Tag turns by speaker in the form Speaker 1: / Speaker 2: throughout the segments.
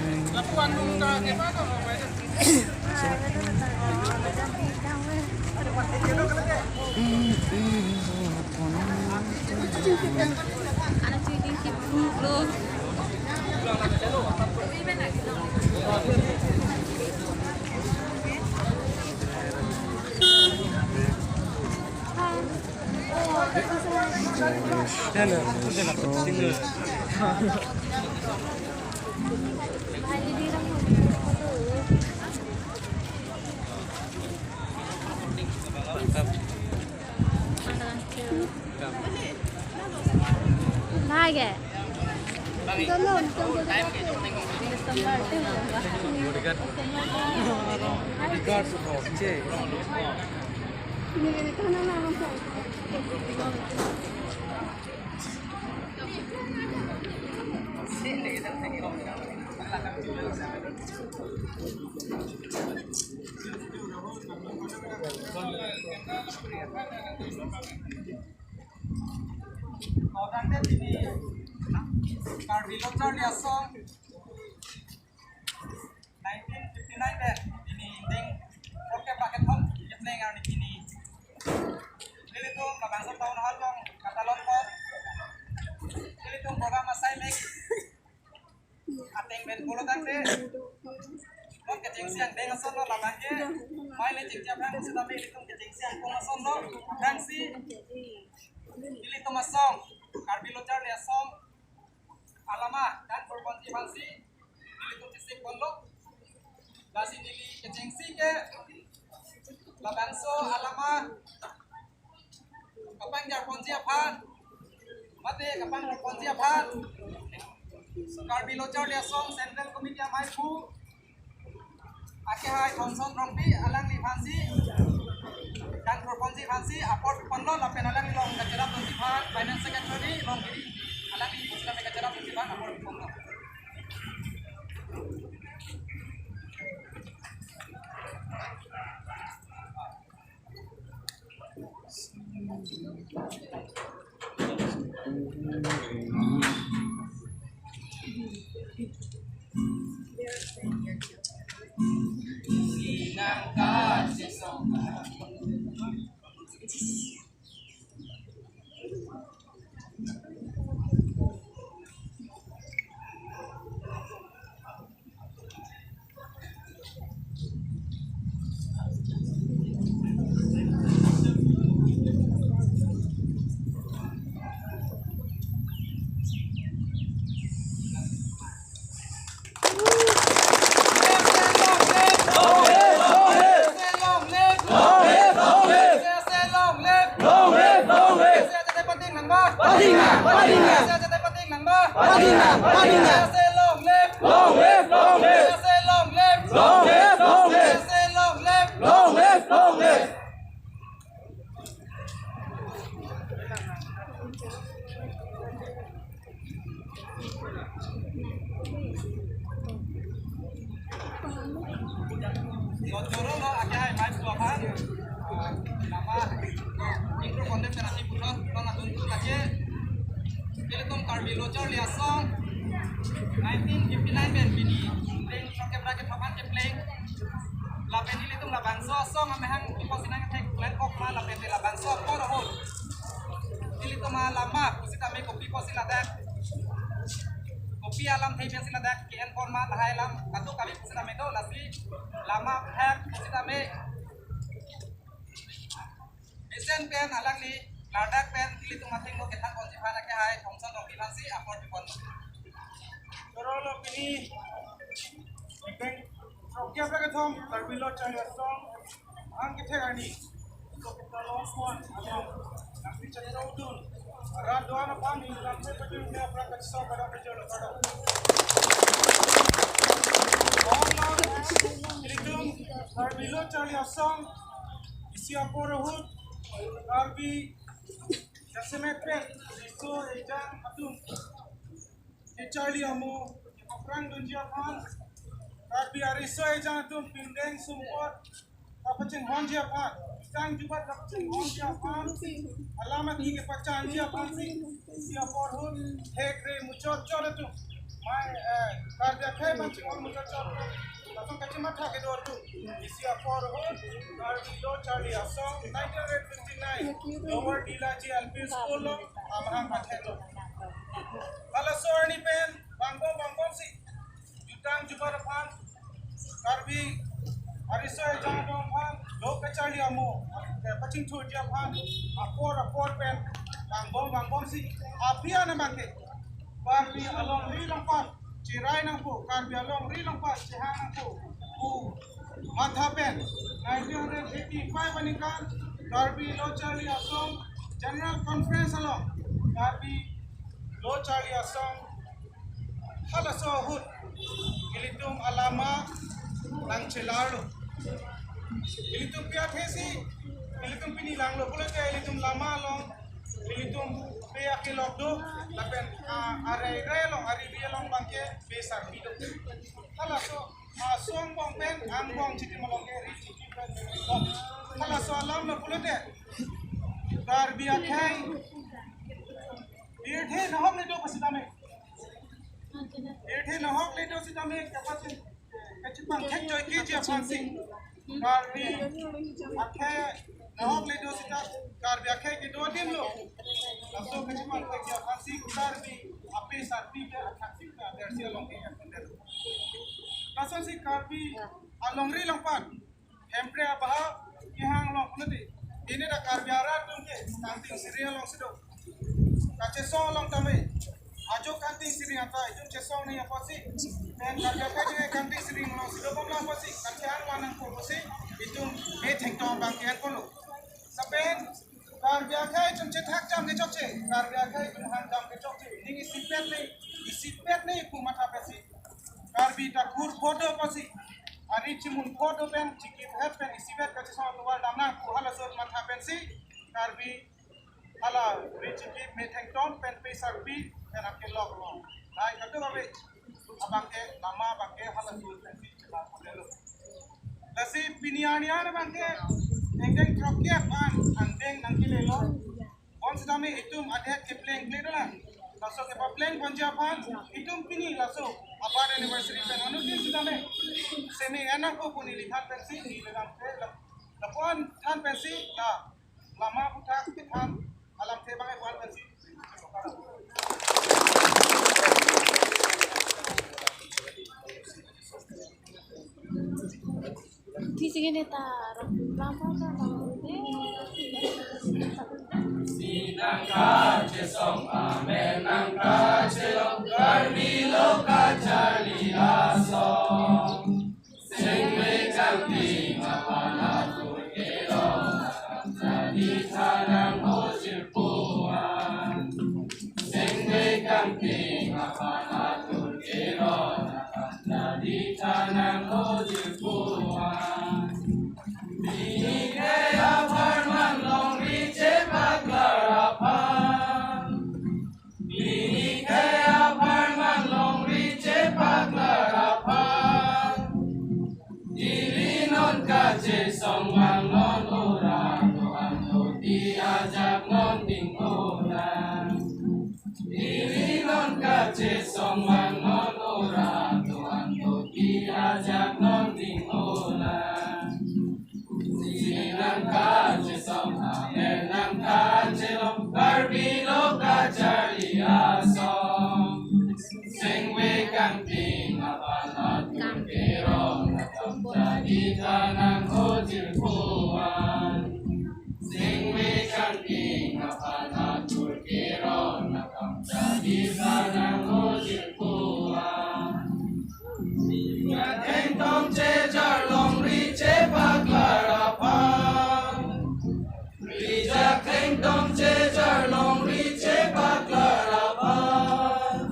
Speaker 1: Lapuan nung gimana mamanya?
Speaker 2: Anak cuy sip loh. Lagi. Tolong,
Speaker 1: Carbilotar dia song 1959 deh ini ding oke paket home yang nang di sini ini tuh bangsa tahun halong katalog ko ini tuh program masai mek ateng ben pulo tang deh mon kecing siang deh ngason lo labangke mai le cing jabang sudah me itu kecing siang ko ngason lo dang si ini tuh masong Carbilotar dia song alama dan berkonti fansi itu fisik pondok dasi dili kecengsi ke labanso alama kapang jar ponsi apaan mate kapang ponsi apaan Carbilotar dia song Central Committee amai pu ake hai Thomson rompi alang di fansi dan berkonti fansi aport pondok lapen alang long kacera ponsi phan finance secretary long kiri alang di sudah mereka cara ponsi phan aport pondok Joro lo aja mai suapan nama intro konten terasi putra lo ngatun tu aja Telekom Carbilotar dia song 1959 ben bini playing rocket bracket papan ke playing lapen ini tuh labanso song amehang posisinya tek plan kok ma lapen labanso ko rohot ini tuh ma lama posisi ame kopi posisi ladak kopi alam thai ben sila dak kien format hai lam katu kali posisi ame do lasli lama hack posisi ame esen pen alang ni ladak pen ini tuh mating lo ketang konsi phana ke hai Thomson roki fansi aport pon Torolo pini Ikan Rokia Pagathom Carbilotar dia song ang kithegani so kita last one nanti cerita udun Radwana pani lampe pajun dia prakat so pada pejol pada Ilitum Carbilotar dia song isia porohut Carbi Jasemetpen iso ejang atum Charlie amo perang dunia pan tapi ariso ejang atum pindeng support apa ceng honjia pan tang juga tak ceng honjia pan alamat ini pacan dia pan si siapa pun hekre mucot cot tu mai karya akhir banci orang muka cakap. Langsung kacau mata ke dua tu. Isia forward, Garbi Lo Charlie Asong, 1959. Lower Dila GLP School lo, amahang patheto. Kalau soal ni pen, bangkong si. Jutang jubar pan, Garbi Ariso ejang dong pan, Lo ke Charlie Amo, pacing tu dia pan, apor pen, bangkong si. Apia nama ke? Garbi along rilang pan. Cirai nang po, Garbi along rilang pa, Cihang nang po, Mathapen, 1985 panikan, Garbi Lo Charlie Asong, General Conference along, Garbi Lo Charlie Asong, Halaso Hut, Ilitum Alama, Nang Celalo, Ilitum Piathesi, Ilitum Pinilang lo, Pulut Ilitum Lama along, Ilitum Pia Kilokdo, Lapen Arai Relong, Ari Relong Bangke, Besar Hidup. Halaso, Asong Bong Pen, Ambong Citi Malongke, Riciki Pen, Halaso Alam lo Pulut Garbi Akhai, Irthe Nahok Lido Pasidame, Irthe Nahok Lido Sidame, Kapatin, Kacipang Kekjoy Kiji Apansing, Garbi Akhai, Nahok Lido Sidame, Garbi Akhai Kido Dimlo, Langsung Kacipang Kekjoy Apansing, Garbi Api Sarpi Attaksik, Dersi Alongke Apander. Langsung si Garbi Alongri Longpan, Hempre Abaha, Kihang Long Punuti, ini dah Garbi Arat Tungke, Kanting Siri Along Sido. Kacesong long tamai, ajo kanting siri anta, itu cesong ni apa sih? Dan kerja kerja kanting siri long sido pun apa sih? Kerjaan mana pun apa sih? Itu tengtong bangkian pun lo. Sampai kerja kerja itu cetak jam ke cokce, kerja kerja itu hantam ke cokce. Ini isipet ni kumat apa sih? Kerja takur foto apa sih? Hari cimun foto pen, cikip head pen, isipet kacesong luar damna, kuhala sot mat apa sih? Kerja Ala Riciki Metengton pen pesar bi pen akhir log long. Nah itu babe abangke nama abangke halas dulu pen cepat model. Lasi pinianian abangke engdeng troknya pan andeng nangki lelo. Ons dami itu ada kepleng kledolan. Laso ke papleng panjapan itu pini laso apa anniversary pen anu din sudame. Semi anak ko puni lihat pensi di dalam ke lapuan tan pensi la lama putar tan alam tebang buat pensi.
Speaker 2: Di sini taruh lama
Speaker 3: Sinangka cesong amen nangka celok Garbi Lo Charlie Asong Sengwe kanting apana turkero jadi tanang hojir puan Sengwe kanting apana turkero jadi tanang hojir puan Bini kaya parman long rice paglarapan Bini kaya parman long rice paglarapan Ilinon kace song mangon orang Tuhan diajak non tingkulan Ilinon kace song mangon orang Tuhan diajak non tingkulan Sinangka cesong amen nangka celok Garbi Lo Charlie Asong Sengwe kanting apana turkero Natang jadi tanang hojir puan Sengwe kanting apana turkero Natang jadi tanang hojir puan Ngateng tong cejar long rice paglarapan Rijak teng tong cejar long rice paglarapan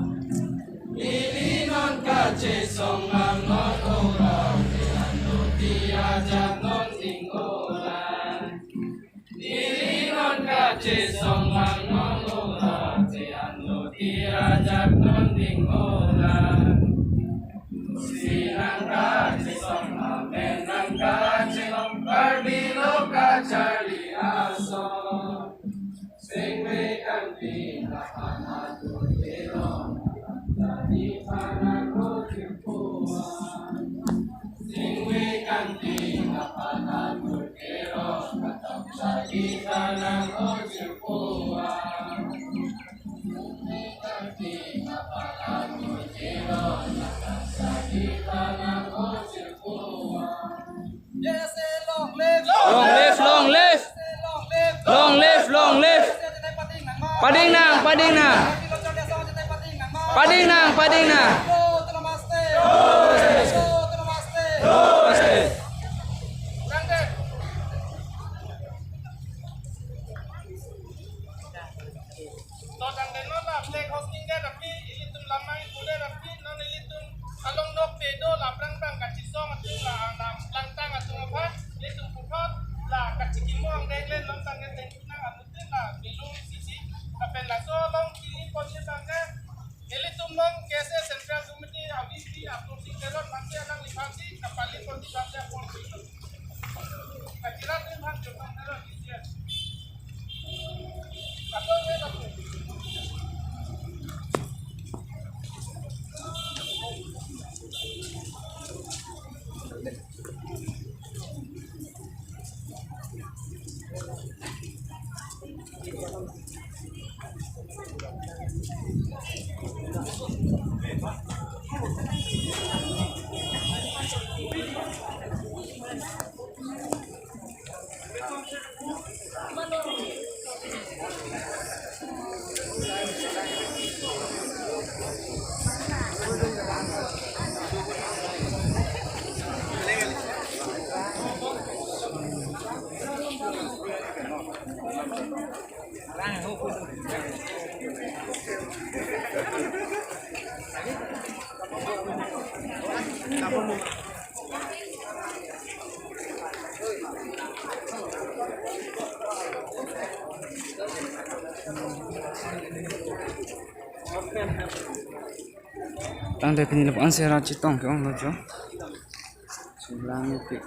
Speaker 3: Ilinon kace song mangon orang Tiando diajak non tingkulan Ilinon kace song mangon orang Tiando diajak non tingkulan Sinangka cesong amen nangka celok Garbi Lo Charlie Asong Sengwe kanting apana turkero jadi tanang hojir puan kita nang ojipua. Yes, long live,
Speaker 4: Long live, long live,
Speaker 3: long live,
Speaker 4: long live, long live. Pading nang, pading nang, pading nang, pading nang. Tang dari penilaian saya racitong ke orang lojo. Sebelah itu,